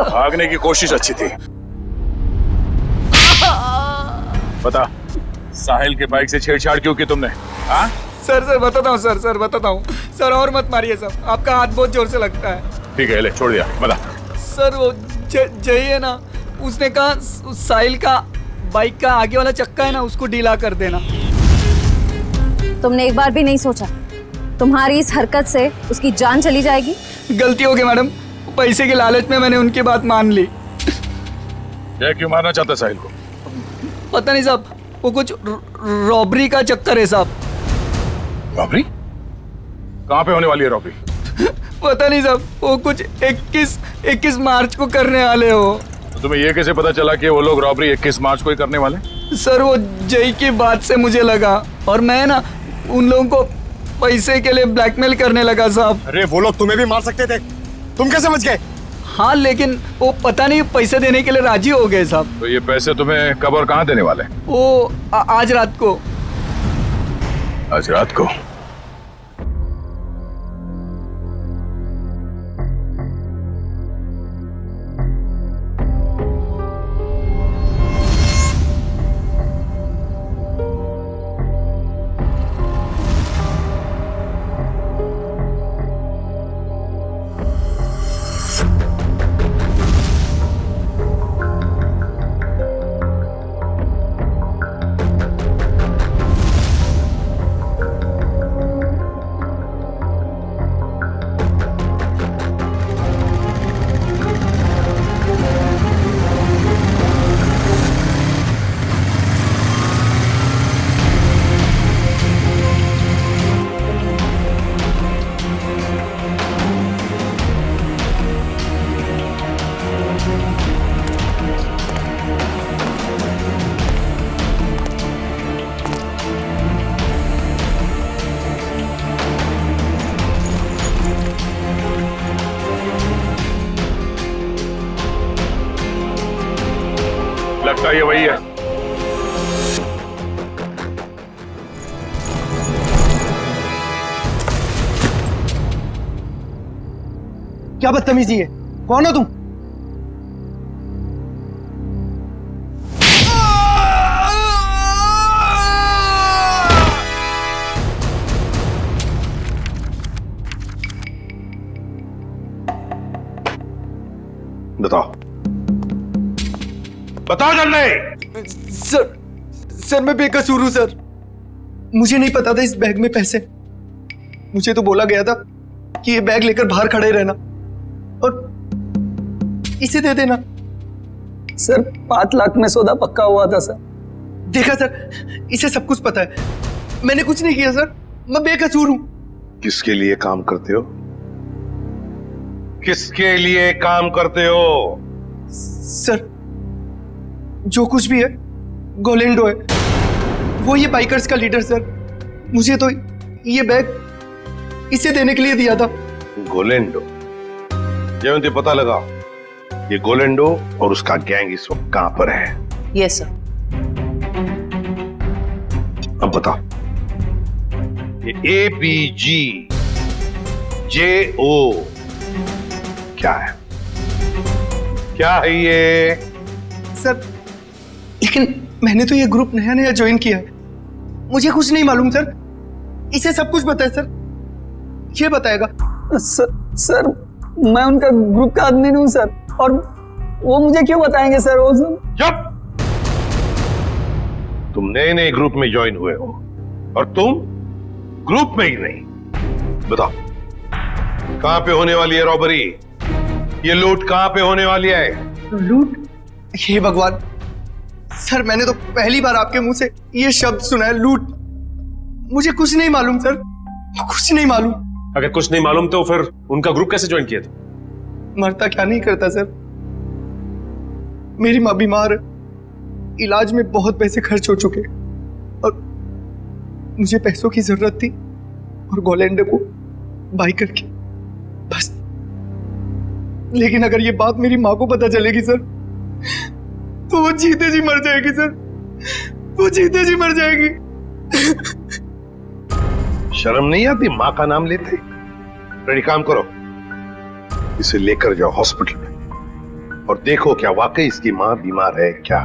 भागने की कोशिश अच्छी थी। बता, साहिल के बाइक से छेड़छाड़ क्यों की तुमने? हाँ? सर बताता हूँ सर बताता हूँ सर, और मत मारिए सर, आपका हाथ बहुत जोर से लगता है। ठीक है, ले छोड़ दिया, बता। सर वो जय है ना, उसने कहा साहिल का बाइक का आगे वाला चक्का है ना, उसको ढीला कर देना। तुमने एक बार भी नहीं सोचा तुम्हारी इस हरकत से उसकी जान चली जाएगी? गलती हो गई मैडम, पैसे के लालच में मैंने उनकी बात मान ली। जय क्यों मारना चाहता साहिल को? पता नहीं साहब, वो कुछ रॉबरी का चक्कर है साहब। रॉबरी? कहाँ पे होने वाली है रॉबरी? पता नहीं साहब, वो कुछ 21 मार्च को करने वाले हो। तो तुम्हें ये कैसे पता चला कि वो लोग रॉबरी 21 मार्च को ही करने वाले? सर वो जय की बात से मुझे लगा, और मैं ना उन लोगों को पैसे के लिए ब्लैकमेल करने लगा साहब। अरे वो लोग तुम्हें भी मार सकते थे, तुम कैसे बच गए? हाँ लेकिन वो पता नहीं पैसे देने के लिए राजी हो गए साहब। तो ये पैसे तुम्हें कब और कहाँ देने वाले? वो आज रात को। आज रात को? लगता है ये वही है। क्या बदतमीजी है? कौन हो तुम? बताओ, बताओ जल्दी। सर मैं बेकसूर हूं सर, मुझे नहीं पता था इस बैग में पैसे। मुझे तो बोला गया था कि ये बैग लेकर बाहर खड़े रहना और इसे दे देना। सर 5 लाख में सौदा पक्का हुआ था सर। देखा सर, इसे सब कुछ पता है, मैंने कुछ नहीं किया सर, मैं बेकसूर हूं। किसके लिए काम करते हो? किसके लिए काम करते हो? सर जो कुछ भी है गोलेंडो है, वो ये बाइकर्स का लीडर सर। मुझे तो ये बैग इसे देने के लिए दिया था। गोलेंडो? जयवंती पता लगा ये गोलेंडो और उसका गैंग इस वक्त कहां पर है? Yes sir. अब बता, ये ABG JO क्या है? क्या है ये? सर लेकिन मैंने तो ये ग्रुप नया ज्वाइन किया है, मुझे कुछ नहीं मालूम सर। इसे सब कुछ पता है सर, ये बताएगा। सर मैं उनका ग्रुप का आदमी नहीं हूं सर, और वो मुझे क्यों बताएंगे सर? वो चुप! तुम नए ग्रुप में ज्वाइन हुए हो और तुम ग्रुप में ही नहीं। बताओ कहां पे होने वाली है रॉबरी? ये लूट कहां पे होने वाली है? लूट? हे भगवान सर, मैंने तो पहली बार आपके मुंह से ये शब्द सुना है, लूट। मुझे कुछ नहीं मालूम सर, कुछ नहीं मालूम। अगर कुछ नहीं मालूम तो फिर उनका ग्रुप कैसे ज्वाइन किया था? मरता क्या नहीं करता सर, मेरी माँ बीमार है, इलाज में बहुत पैसे खर्च हो चुके और मुझे पैसों की जरूरत थी और गोलेंडो को बाई करके बस। लेकिन अगर ये बात मेरी माँ को पता चलेगी सर, तो वो जीते जी मर जाएगी सर, वो जीते जी मर जाएगी। शर्म नहीं आती माँ का नाम लेते? रेडी, काम करो, इसे लेकर जाओ हॉस्पिटल में और देखो क्या वाकई इसकी माँ बीमार है क्या।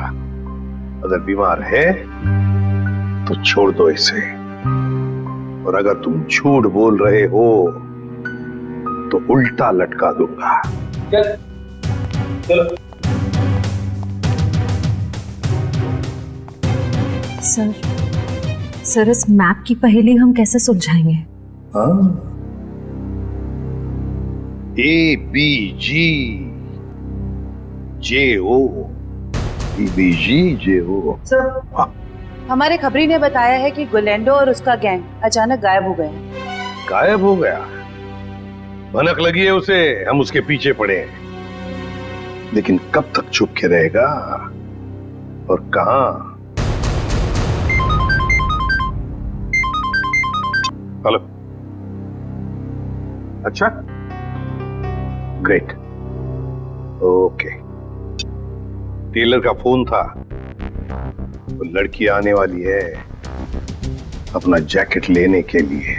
अगर बीमार है तो छोड़ दो इसे, और अगर तुम झूठ बोल रहे हो तो उल्टा लटका दूंगा। चलो। सर इस मैप की पहेली हम कैसे सुलझाएंगे? ABGJO। सर, हमारे खबरी ने बताया है कि गोलेंडो और उसका गैंग अचानक गायब हो गए। गायब हो गया? भनक लगी है उसे, हम उसके पीछे पड़े हैं, लेकिन कब तक छुप के रहेगा और कहां? हेलो, अच्छा, ग्रेट, ओके। टेलर का फोन था, तो लड़की आने वाली है अपना जैकेट लेने के लिए।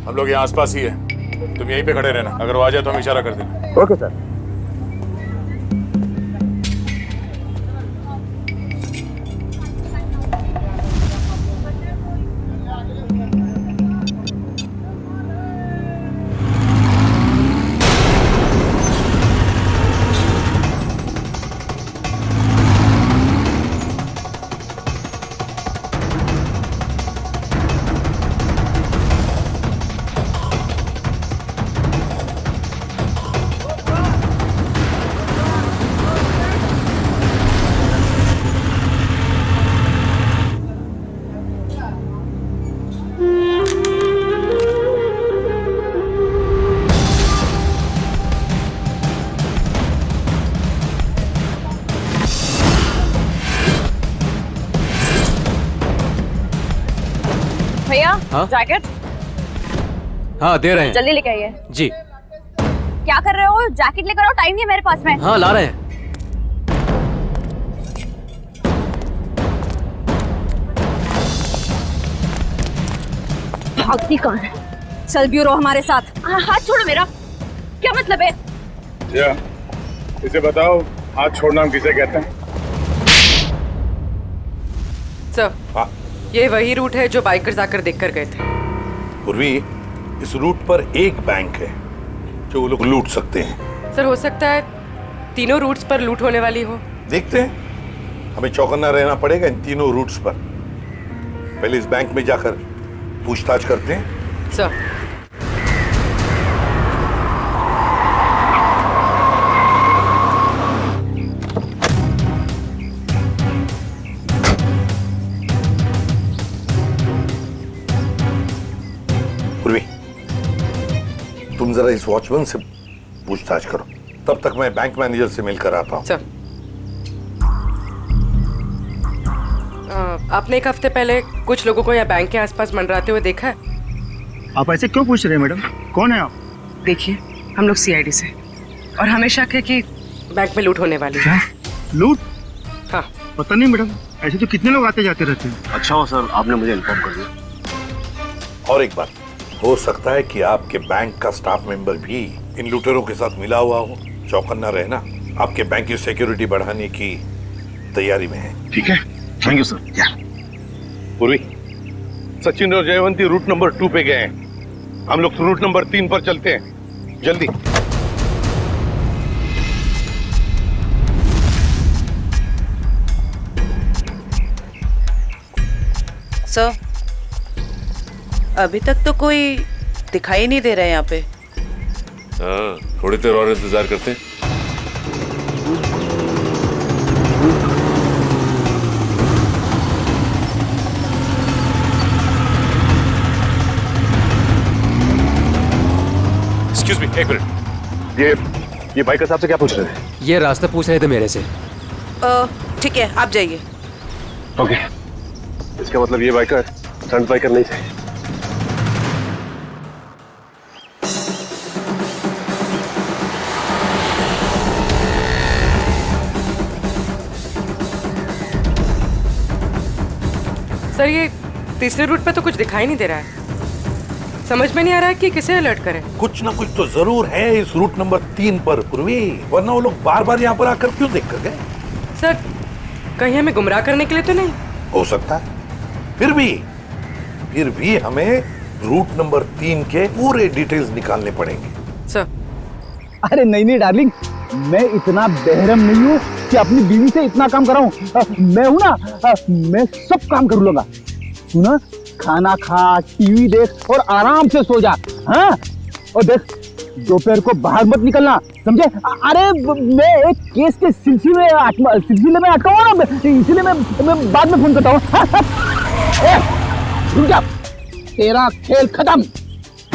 हम लोग यहाँ आसपास ही है, तुम यहीं पे खड़े रहना, अगर वो आ जाए तो हम इशारा कर देना। Okay sir. भैया, हाँ? जैकेट हाँ दे रहे हैं। जल्दी लेके आइए। जी। क्या कर रहे हो? जैकेट लेकर आओ, टाइम नहीं है मेरे पास में। हाँ ला रहे हैं। भागती कहाँ है? चल ब्यूरो हमारे साथ। हाथ छोड़ो मेरा, क्या मतलब है? इसे बताओ, हाथ छोड़ना हम किसे कहते हैं? सर, ये वही रूट है जो बाइकर्स आकर देखकर गए थे। पूर्वी, इस रूट पर एक बैंक है जो वो लोग लूट सकते हैं। सर, हो सकता है तीनों रूट्स पर लूट होने वाली हो। देखते हैं, हमें चौकन्ना रहना पड़ेगा इन तीनों रूट्स पर। पहले इस बैंक में जाकर पूछताछ करते हैं। सर, पूर्वी, तुम जरा इस वॉचमैन से पूछताछ करो, तब तक मैं बैंक मैनेजर से मिलकर आता हूँ। सर, आपने एक हफ्ते पहले कुछ लोगों को यहाँ बैंक के आसपास मंडराते हुए देखा है? आप ऐसे क्यों पूछ रहे हैं मैडम? कौन है आप? देखिए, हम लोग सीआईडी से, और हमें शक है कि बैंक में लूट होने वाली है। लूट? हाँ। पता नहीं मैडम, ऐसे तो कितने लोग आते जाते रहते हैं। अच्छा हो सर, आपने मुझे इन्फॉर्म कर दिया। और एक बात, हो सकता है कि आपके बैंक का स्टाफ मेंबर भी इन लूटेरों के साथ मिला हुआ हो। चौकन्ना रहना, आपके बैंक की सिक्योरिटी बढ़ाने की तैयारी में है। ठीक है, थैंक यू सर। पूर्वी, सचिन और जयवंती रूट नंबर 2 पे गए हैं, हम लोग रूट नंबर 3 पर चलते हैं, जल्दी। सर, अभी तक तो कोई दिखाई नहीं दे रहा है यहाँ पे। हाँ, थोड़ी देर और इंतजार करते हैं। एक्सक्यूज मी, एक मिनट। ये बाइकर साहब से क्या पूछ रहे थे? ये रास्ता पूछ रहे थे मेरे से। ठीक है, आप जाइए। ओके, इसका मतलब ये बाइकर स्टंट बाइकर नहीं थे। सर, ये तीसरे रूट पे तो कुछ दिखाई नहीं दे रहा है। समझ में नहीं आ रहा है कि किसे अलर्ट करें। कुछ ना कुछ तो जरूर है इस रूट नंबर 3 पर पूर्वी, वरना वो लोग बार बार यहाँ पर आकर क्यों देख कर गए? सर, कहीं हमें गुमराह करने के लिए तो नहीं? हो सकता है। फिर भी हमें रूट नंबर 3 के पूरे डिटेल्स निकालने पड़ेंगे। सर, अरे नहीं डार्लिंग, मैं इतना बेहरम नहीं हूँ कि अपनी बीवी से इतना काम कराऊं। मैं हूं ना, मैं सब काम कर लूंगा। सुना, खाना खा, टीवी देख और आराम से सो जा। हाँ, और देख, दोपहर को बाहर मत निकलना, समझे? अरे मैं एक केस के सिलसिले में अटका हुआ ना, इसलिए मैं बाद में फोन करता हूँ। रुक जा, तेरा खेल खत्म।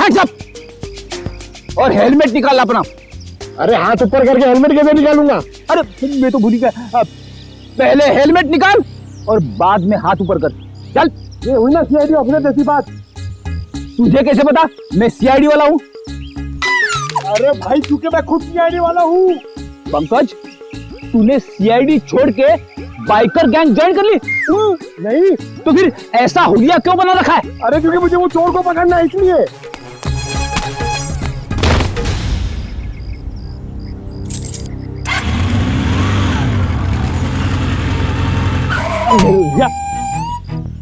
हैंड्स अप और हेलमेट निकाल अपना। अरे हाथ ऊपर करके हेलमेट कैसे निकालूंगा? अरे मैं तो भूल ही गया। पहले हेलमेट निकाल और बाद में हाथ ऊपर कर। चल। ये हुई ना सीआईडी ऑफिसर जैसी बात। तुझे कैसे पता मैं सीआईडी वाला हूँ? अरे भाई, क्योंकि मैं खुद सीआईडी वाला हूँ। पंकज, तूने सीआईडी छोड़ के बाइकर गैंग ज्वाइन कर ली? नहीं। तो फिर ऐसा हुलिया क्यों बना रखा है? अरे क्योंकि मुझे वो चोर को पकड़ना है, इसलिए।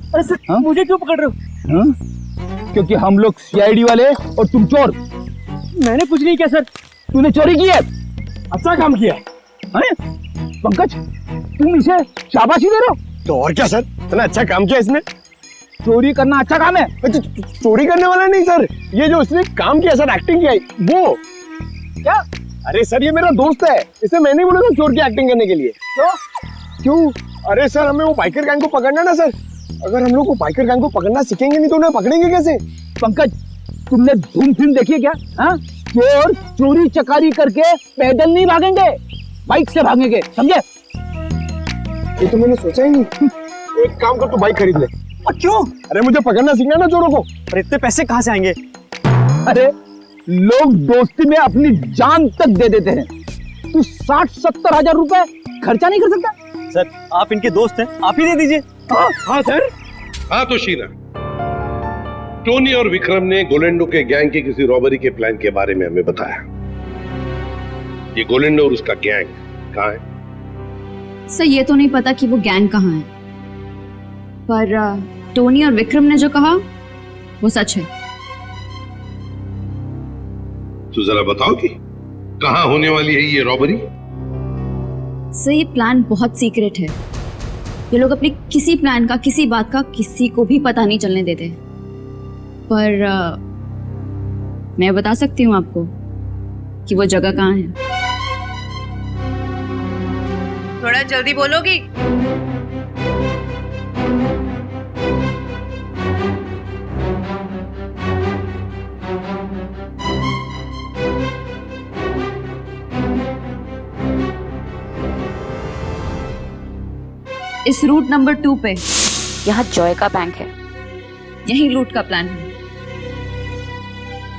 अरे सर, हाँ? मुझे क्यों पकड़ रहे हो? हाँ? क्योंकि हम लोग सीआईडी वाले और तुम चोर। मैंने कुछ नहीं किया सर। तूने चोरी की है। अच्छा काम किया। पंकज, तुम इसे शाबाशी दे रहे हो? तो और क्या सर, इतना अच्छा काम किया इसने। चोरी करना अच्छा काम है। चोरी करने वाला नहीं सर, ये जो इसने काम किया सर, एक्टिंग किया वो। क्या? अरे सर, ये मेरा दोस्त है, इसे मैंने बोला था चोर की एक्टिंग करने के लिए। क्यों? अरे सर, हमें वो बाइकर गैंग को पकड़ना ना सर। अगर हम लोग वो बाइकर गैंग को पकड़ना सीखेंगे नहीं तो उन्हें पकड़ेंगे कैसे? पंकज, तुमने धूम फिल्म देखी है क्या? हाँ? चोर चोरी चकारी करके पैदल नहीं भागेंगे, बाइक से भागेंगे, समझे? ये तो मैंने सोचा ही नहीं। एक काम कर, तू बाइक खरीद ले। और क्यों? अरे मुझे पकड़ना सीखना ना चोरों को। पर इतने पैसे कहाँ से आएंगे? अरे लोग दोस्ती में अपनी जान तक दे देते हैं। तू 60-70 हजार रुपए खर्चा नहीं कर सकता? सर, आप इनके दोस्त हैं, आप ही दे दीजिए। हाँ सर। हाँ तो शीना, टोनी और विक्रम ने गोलेंडो के गैंग की किसी रॉबरी के प्लान के बारे में हमें बताया। ये गोलेंडो और उसका गैंग कहाँ है? सर, ये तो नहीं पता कि वो गैंग कहाँ है, पर टोनी और विक्रम ने जो कहा वो सच है। तो जरा बताओ कि कहाँ होने वाली है ये रॉबरी? सर, ये प्लान बहुत सीक्रेट है। ये लोग अपने किसी प्लान का, किसी बात का किसी को भी पता नहीं चलने देते। पर मैं बता सकती हूँ आपको कि वो जगह कहाँ है। थोड़ा जल्दी बोलोगी? इस रूट नंबर 2 पे यहाँ जॉय का बैंक है। यही लूट का प्लान है।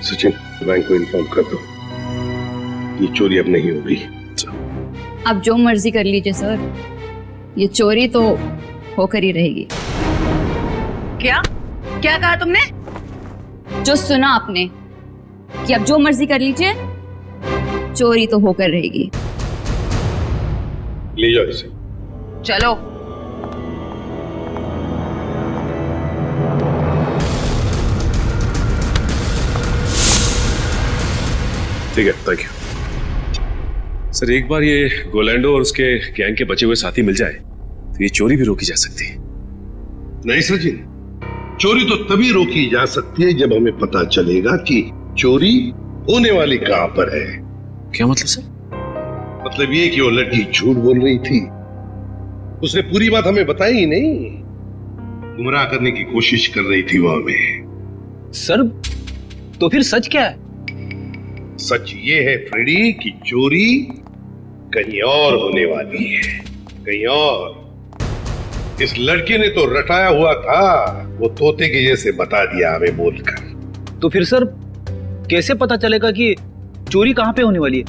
सचिन, बैंक को इन्फॉर्म कर दो, ये चोरी अब नहीं होगी। आप जो मर्जी कर लीजिए सर, ये चोरी तो होकर ही रहेगी। क्या क्या कहा तुमने? जो सुना आपने कि आप जो मर्जी कर लीजिए, चोरी तो होकर रहेगी। ले जाओ इसे। चलो। ठीक है, थैंक यू सर। एक बार ये गोलैंडो और उसके गैंग के बचे हुए साथी मिल जाए तो ये चोरी भी रोकी जा सकती है। नहीं सचिन, चोरी तो तभी रोकी जा सकती है जब हमें पता चलेगा कि चोरी होने वाली कहां पर है। क्या मतलब सर? मतलब ये कि वो लड़की झूठ बोल रही थी, उसने पूरी बात हमें बताई ही नहीं, गुमराह करने की कोशिश कर रही थी वो हमें। सर तो फिर सच क्या है? सच ये है फ्रेडी कि चोरी कहीं और होने वाली है, कहीं और। इस लड़के ने तो रटाया हुआ था, वो तोते के जैसे बता दिया हमें बोलकर। तो फिर सर कैसे पता चलेगा कि चोरी कहाँ पे होने वाली है?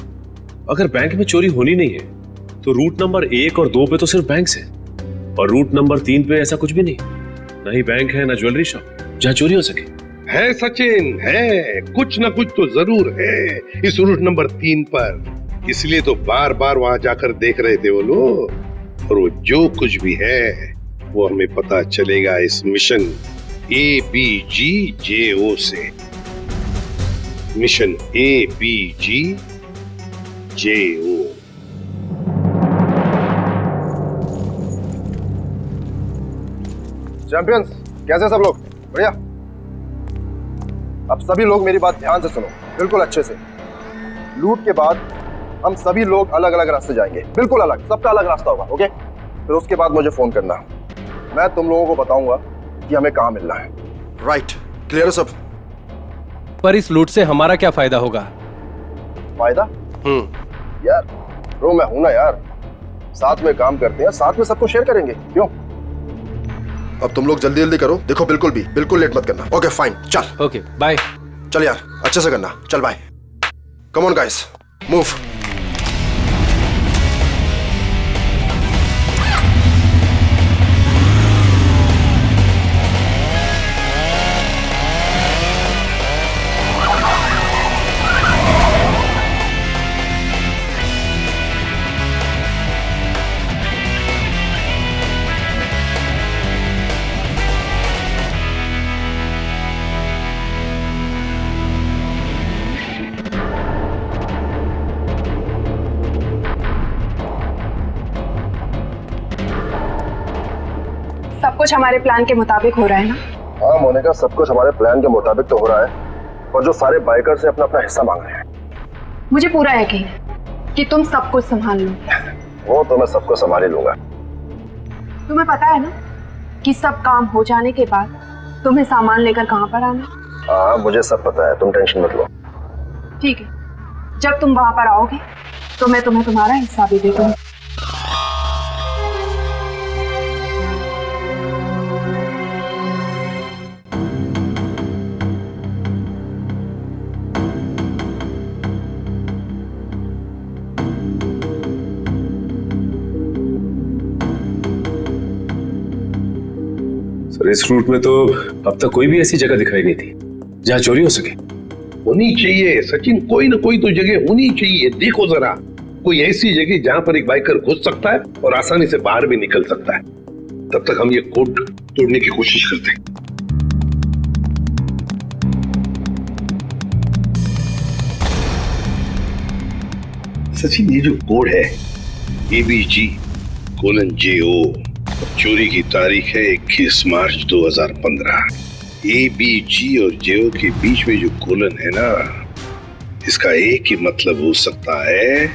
अगर बैंक में चोरी होनी नहीं है तो रूट नंबर 1 और 2 पे तो सिर्फ बैंक है, और रूट नंबर 3 पे ऐसा कुछ भी नहीं, ना ही बैंक है ना ज्वेलरी शॉप जहाँ चोरी हो सके। है सचिन, है कुछ ना कुछ तो जरूर है इस रूट नंबर 3 पर, इसलिए तो बार बार वहां जाकर देख रहे थे वो लोग। और वो जो कुछ भी है वो हमें पता चलेगा इस मिशन ABGJO से। Mission ABGJO। चैंपियंस, कैसे सब लोग? बढ़िया। अब सभी लोग मेरी बात ध्यान से सुनो, बिल्कुल अच्छे से। लूट के बाद हम सभी लोग अलग अलग रास्ते जाएंगे, बिल्कुल अलग, सबका अलग रास्ता होगा, ओके? फिर उसके बाद मुझे फोन करना, मैं तुम लोगों को बताऊंगा कि हमें कहाँ मिलना है। राइट, क्लियर है सब? पर इस लूट से हमारा क्या फायदा होगा? फायदा? यार ब्रो, मैं हूं ना यार, साथ में काम करते हैं, साथ में सबको शेयर करेंगे, क्यों? अब तुम लोग जल्दी जल्दी करो, देखो बिल्कुल लेट मत करना। ओके फाइन, चल। Okay bye. चल यार, अच्छे से करना, चल bye. Come on guys, move. सब कुछ हमारे प्लान के मुताबिक हो रहा है ना? हाँ मोनिका, सब कुछ हमारे प्लान के मुताबिक तो हो रहा है, और जो सारे बाइकर से अपना अपना हिस्सा मांग रहे हैं। मुझे पूरा यकीन है कि तुम सब कुछ संभाल लो। वो तो मैं सबको संभाल ही लूंगा। तुम्हें पता है ना कि सब काम हो जाने के बाद तुम्हें सामान लेकर कहाँ पर आना? हाँ मुझे सब पता है, तुम टेंशन मत लो। ठीक है, जब तुम वहां पर आओगे तो मैं तुम्हें तुम्हारा हिस्सा भी दे दूंगी। सर इस रूट में तो अब तक कोई भी ऐसी जगह दिखाई नहीं थी जहाँ चोरी हो सके। होनी चाहिए सचिन, कोई ना कोई तो जगह होनी चाहिए। देखो जरा, कोई ऐसी जगह जहाँ पर एक बाइकर घुस सकता है और आसानी से बाहर भी निकल सकता है। तब तक हम ये कोड तोड़ने की कोशिश करते हैं। सचिन, ये जो कोड है ABG:JO, चोरी की तारीख है 21 मार्च 2015। ABG और JO के बीच में जो कोलन है ना, इसका एक ही मतलब हो सकता है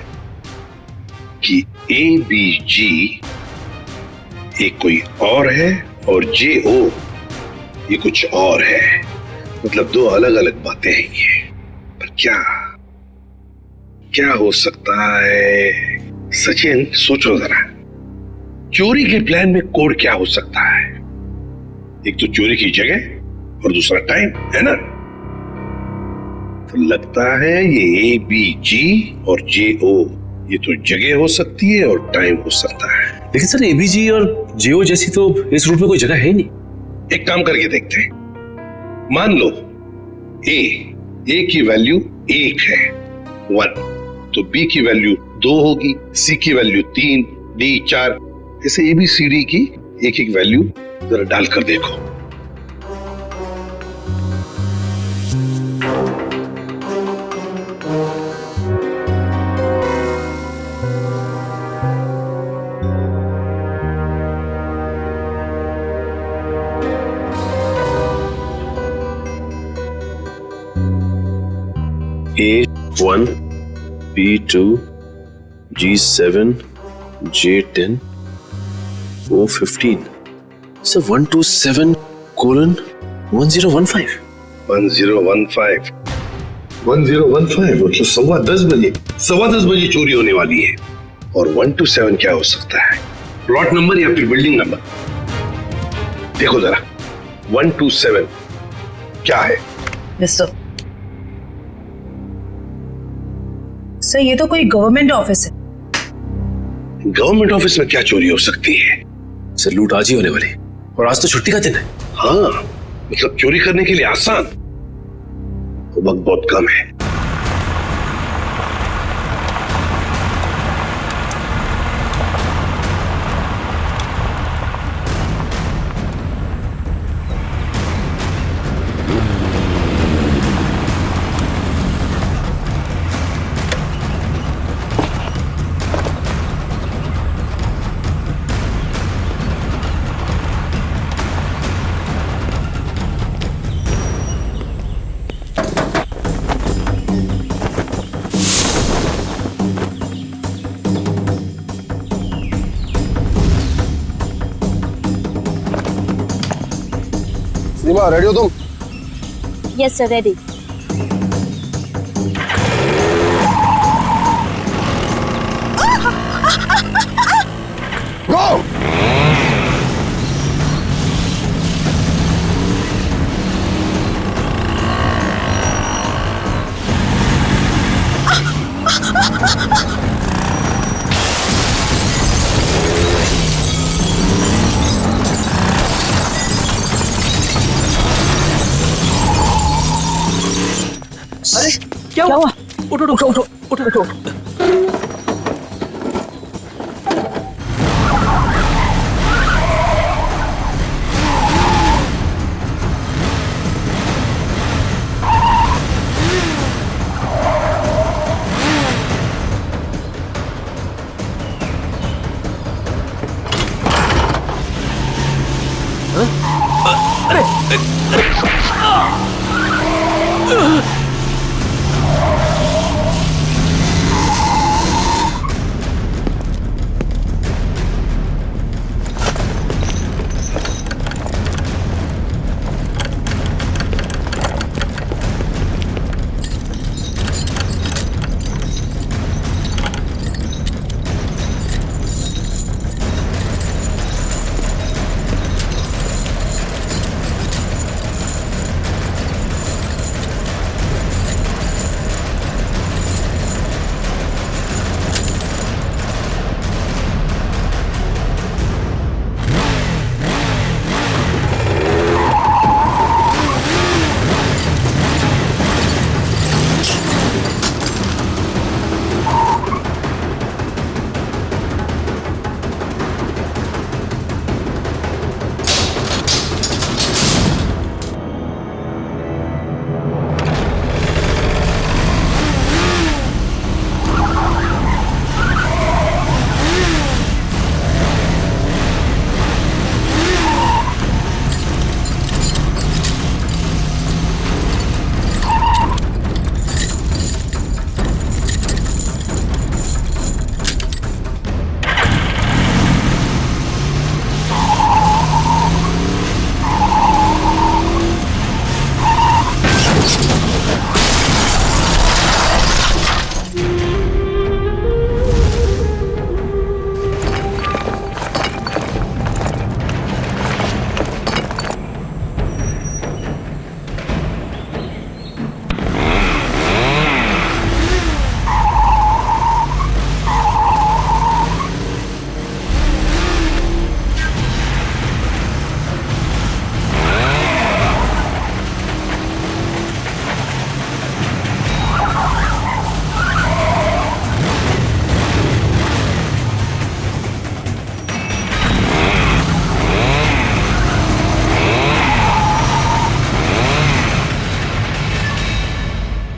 कि ABG एक कोई और है और JO ये कुछ और है। मतलब दो अलग अलग बातें हैं ये। पर क्या हो सकता है? सचिन सोचो जरा, चोरी के प्लान में कोड क्या हो सकता है? एक तो चोरी की जगह और दूसरा टाइम, है ना? तो लगता है ये ABG और JO ये तो जगह हो सकती है और टाइम हो सकता है। लेकिन सर ABG और JO जैसी तो इस रूट में कोई जगह है ही नहीं। एक काम करके देखते हैं। मान लो A की वैल्यू 1 है, 1, तो B की वैल्यू 2 होगी, C की वैल्यू 3, D 4, ऐसे ABCD की एक एक वैल्यू जरा डालकर देखो। A1, B2, G7 J10 O15 sir 127:1015 1015 मतलब 10:15 बजे चोरी होने वाली है। और 127 क्या हो सकता है? प्लॉट नंबर या फिर बिल्डिंग नंबर? देखो जरा 127 क्या है? सर ये तो कोई गवर्नमेंट ऑफिस है। गवर्नमेंट ऑफिस में क्या चोरी हो सकती है? सर लूट आज ही होने वाली और आज तो छुट्टी का दिन है। हाँ मतलब चोरी करने के लिए आसान, वक्त बहुत कम है। सीमा रेडी हो तुम? Yes sir ready. गो! अरे क्या हुआ? उठो उठो उठो उठो उठो।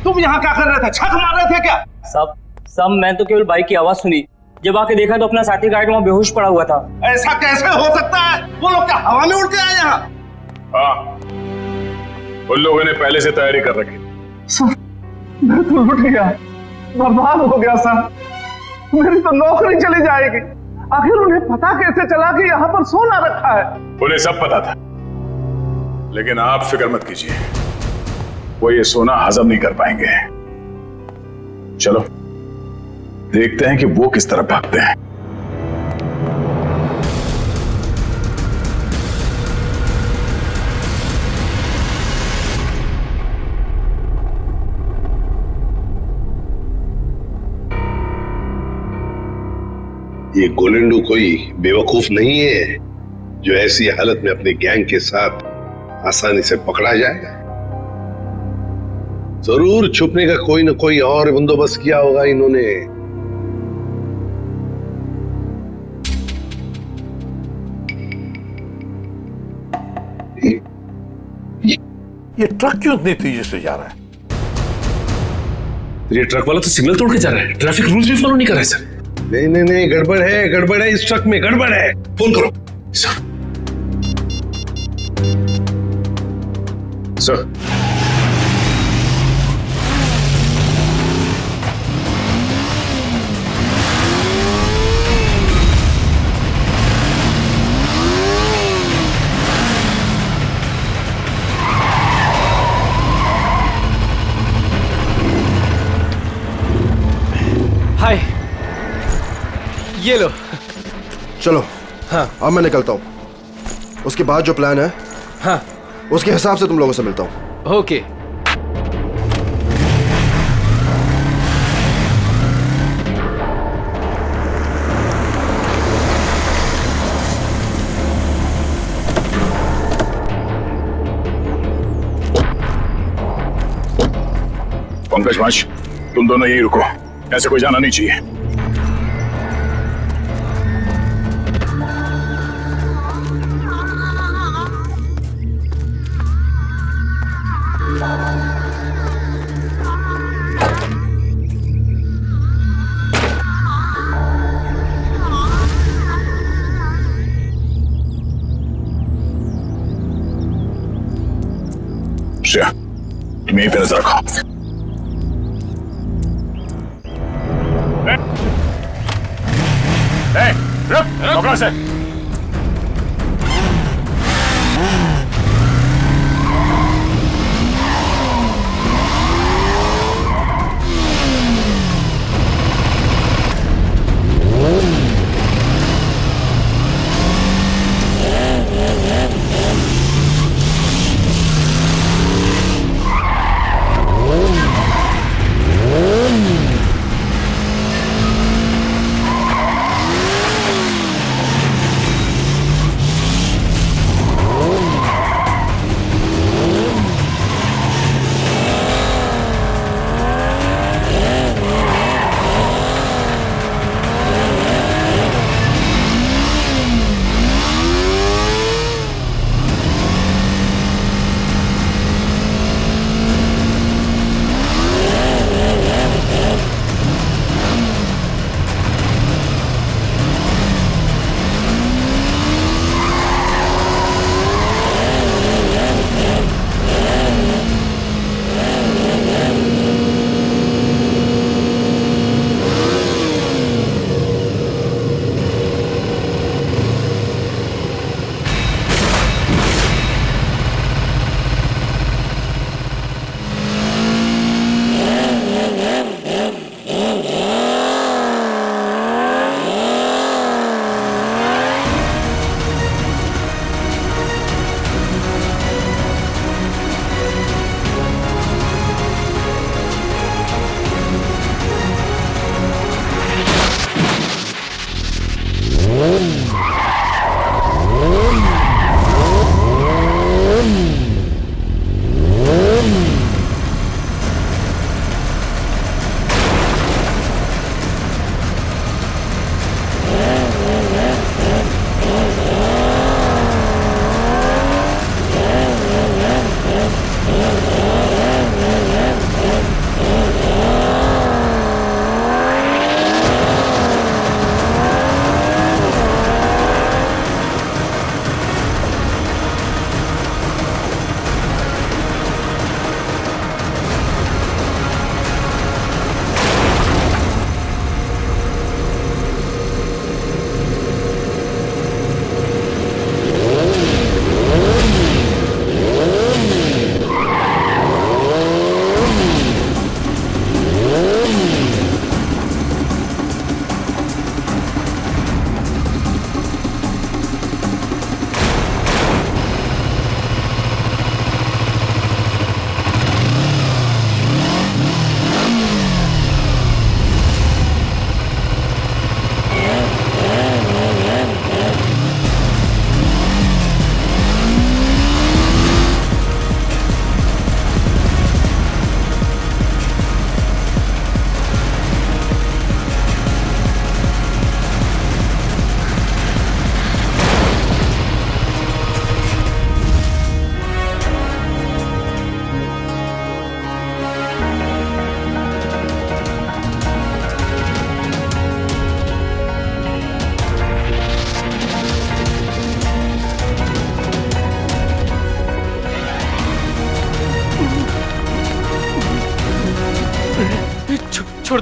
तुम यहाँ क्या कर रहे थे? छत मार रहे थे क्या? सब मैं तो केवल बाइक की आवाज सुनी, जब आके देखा तो अपना साथी गार्ड वहाँ बेहोश पड़ा हुआ था। ऐसा कैसे हो सकता है? वो लोग क्या हवा में उड़ के आए यहाँ? हाँ उन लोगों ने पहले से तैयारी कर रखी। सर मैं तो लुट गया, बर्बाद हो गया सर। मेरी तो नौकरी चली जाएगी। आखिर उन्हें पता कैसे चला कि यहाँ पर सोना रखा है? उन्हें सब पता था, लेकिन आप फिक्र मत कीजिए, वो ये सोना हजम नहीं कर पाएंगे। चलो देखते हैं कि वो किस तरह भागते हैं। ये गोलेंडो कोई बेवकूफ नहीं है जो ऐसी हालत में अपने गैंग के साथ आसानी से पकड़ा जाएगा। जरूर छुपने का कोई ना कोई और बंदोबस्त किया होगा इन्होंने। ये ट्रक क्यों इतनी तेजी से जा रहा है? ये ट्रक वाला तो सिग्नल तोड़ के जा रहा है, ट्रैफिक रूल्स भी फॉलो नहीं कर रहा है सर। नहीं नहीं नहीं, गड़बड़ है, इस ट्रक में गड़बड़ है। फोन करो सर। सर, हाय, ये लो। चलो हाँ। अब मैं निकलता हूँ। उसके बाद जो प्लान है, हाँ, उसके हिसाब से तुम लोगों से मिलता हूँ। ओके। पंकज माश, तुम दोनों यही रुको, ऐसे कोई जाना नहीं चाहिए। श्रेया, तुम यहीं पे नजर रखो। रुक, पकड़ो इसे।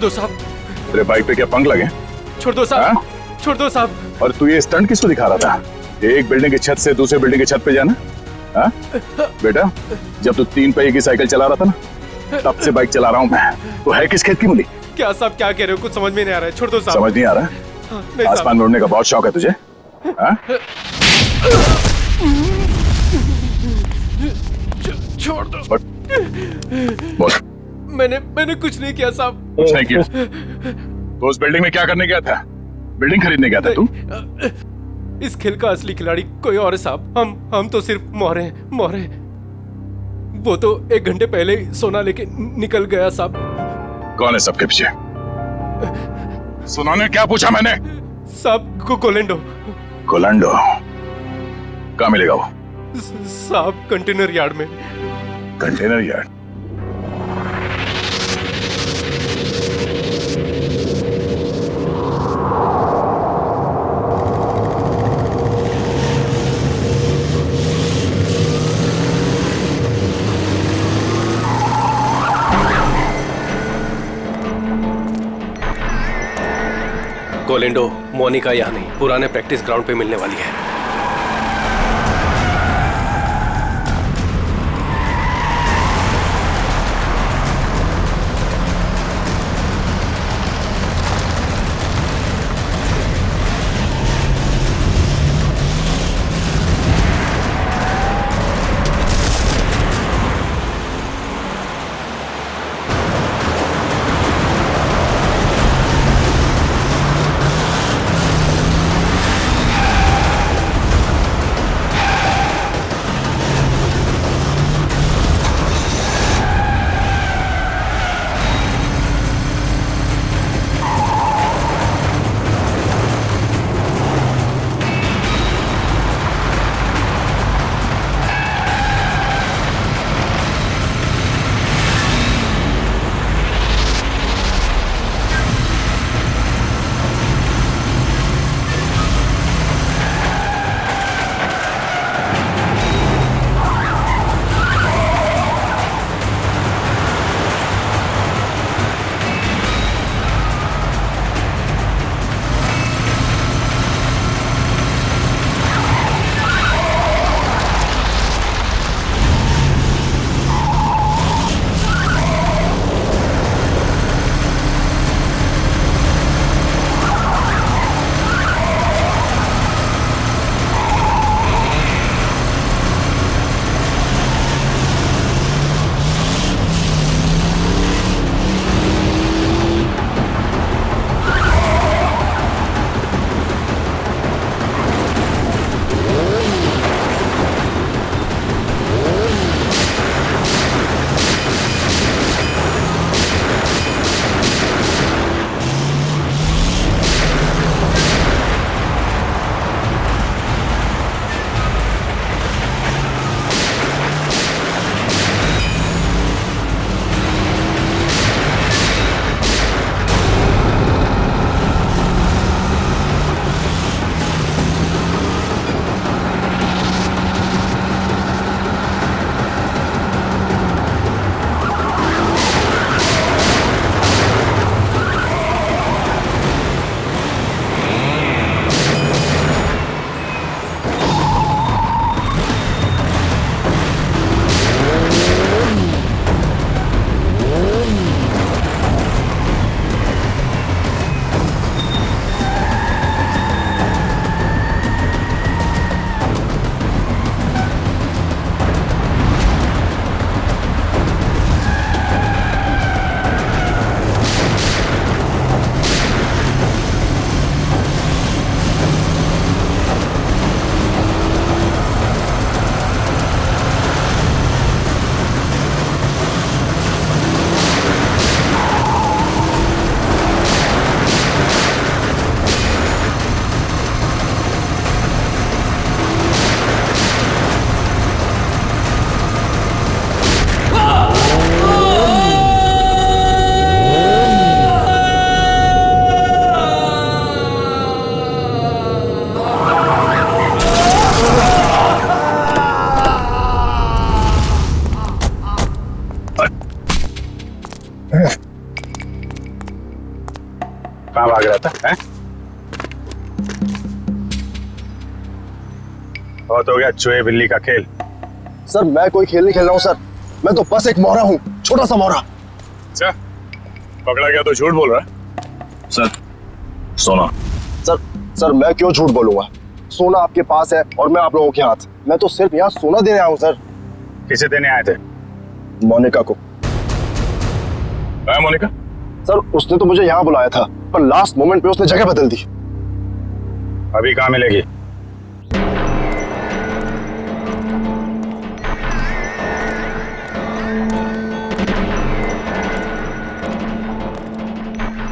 दो साहब, तेरे बाइक पे क्या पंख लगे? छोड़ दो साहब, छोड़ दो साहब। और तू ये स्टंट किसको दिखा रहा था? एक बिल्डिंग की छत से दूसरी बिल्डिंग की छत पे जाना? हाँ? बेटा, जब तू 3 पहिए की साइकिल चला रहा था ना, तब से बाइक चला रहा हूँ मैं। तो है किस खेत की मूली? क्या साहब क्या कह रहे हो? कुछ समझ में नहीं आ रहा है, छोड़ दो साहब। समझ नहीं आ रहा? नहीं आसमान साहब। में उड़ने का बहुत शौक है तुझे? हाँ? छोड़ दो। बोल। मैंने कुछ नहीं किया साहब। कुछ नहीं किया? तो उस बिल्डिंग में क्या करने गया था? बिल्डिंग खरीदने गया था तू? इस खेल का असली खिलाड़ी कोई और है साहब। हम तो सिर्फ मोहरे हैं, मोहरे। वो तो 1 घंटे पहले ही सोना लेके निकल गया साहब। कौन है सबके पीछे? सुनाने क्या पूछा मैंने? साहब को कोलेंडो। कोलंडो? कहाँ मिलेगा वो? साहब कंटेनर यार्ड में। Container yard? कोलेंडो मोनिका यहाँ नहीं, पुराने प्रैक्टिस ग्राउंड पे मिलने वाली है। कहाँ भाग रहा था हैं? बहुत हो गया चूहे बिल्ली का खेल। सर मैं कोई खेल नहीं खेल रहा हूँ सर, मैं तो बस एक मोहरा हूँ, छोटा सा मोहरा। अच्छा, पकड़ा गया तो झूठ बोल रहा है। सर सोना। सर मैं क्यों झूठ बोलूंगा, सोना आपके पास है और मैं आप लोगों के हाथ। मैं तो सिर्फ यहाँ सोना देने आया हूँ सर। किसे देने आए थे? मोनिका को। मोनिका? सर उसने तो मुझे यहाँ बुलाया था, पर लास्ट मोमेंट पे उसने जगह बदल दी। अभी कहाँ मिलेगी?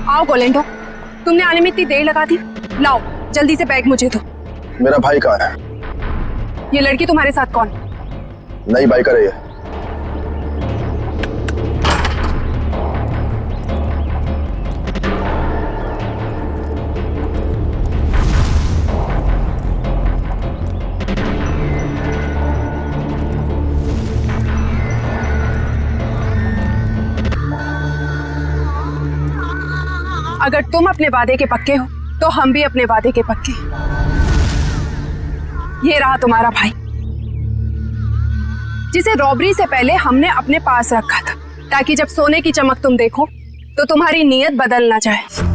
आओ गोलेंडो, तुमने आने में इतनी देर लगा दी। लाओ जल्दी से बैग मुझे दो। मेरा भाई कहाँ है? ये लड़की तुम्हारे साथ कौन? नई बाइक है ये। अगर तुम अपने वादे के पक्के हो तो हम भी अपने वादे के पक्के। ये रहा तुम्हारा भाई, जिसे रॉबरी से पहले हमने अपने पास रखा था, ताकि जब सोने की चमक तुम देखो तो तुम्हारी नीयत बदल ना जाए।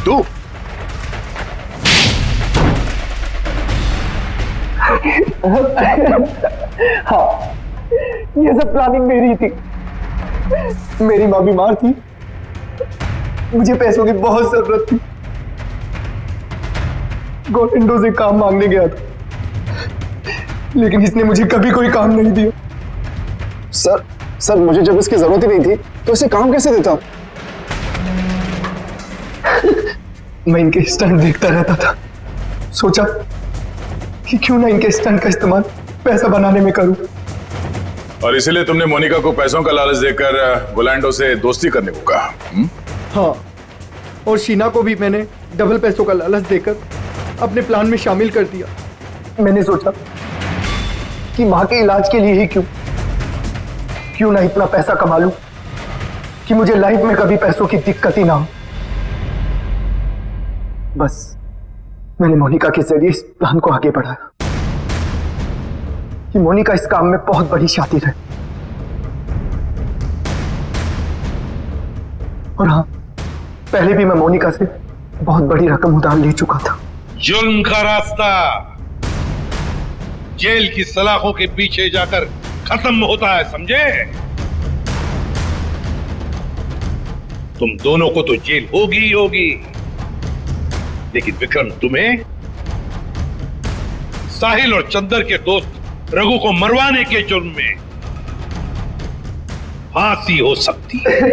तू हाँ, ये सब प्लानिंग मेरी थी। मेरी माँ बीमार थी, मुझे पैसों की बहुत जरूरत थी। गोविंदो से काम मांगने गया था, लेकिन इसने मुझे कभी कोई काम नहीं दिया। सर मुझे जब इसकी जरूरत ही नहीं थी तो इसे काम कैसे देता? मैं इनके स्टंट देखता रहता था, सोचा कि क्यों ना इनके स्टंट का इस्तेमाल पैसा बनाने में करूं। और इसीलिए तुमने मोनिका को पैसों का लालच देकर गोलैंडो से दोस्ती करने को कहा? हाँ, और शीना को भी मैंने डबल पैसों का लालच देकर अपने प्लान में शामिल कर दिया। मैंने सोचा कि माँ के इलाज के लिए ही क्यों ना इतना पैसा कमा लूं कि मुझे लाइफ में कभी पैसों की दिक्कत ही ना हो। बस मैंने मोनिका के जरिए इस प्लान को आगे बढ़ाया कि मोनिका इस काम में बहुत बड़ी शातिर है। और हाँ, पहले भी मैं मोनिका से बहुत बड़ी रकम उधार ले चुका था। जुल्म का रास्ता जेल की सलाखों के पीछे जाकर खत्म होता है, समझे? तुम दोनों को तो जेल होगी ही होगी, लेकिन विक्रम तुम्हें साहिल और चंदर के दोस्त रघु को मरवाने के जुर्म में फांसी हो सकती है।